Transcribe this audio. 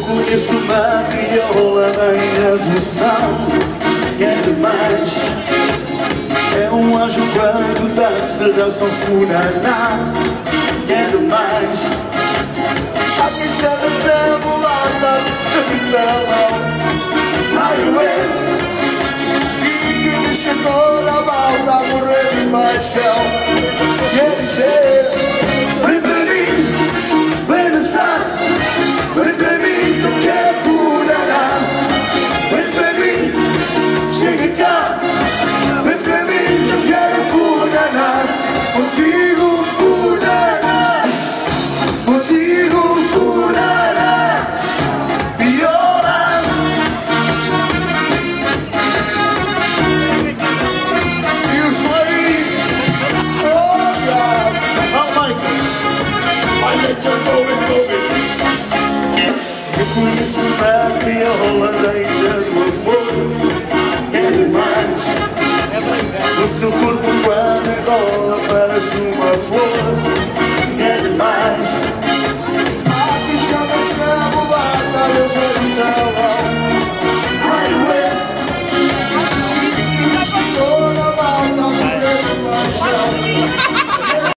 Conheço uma crioula na adoção. Quero mais. É um anjo quando dança da sanfona. Quero mais. A quem chama Zé Mulata de serviço. Highway. E que me chegou na balda a morrer de paixão.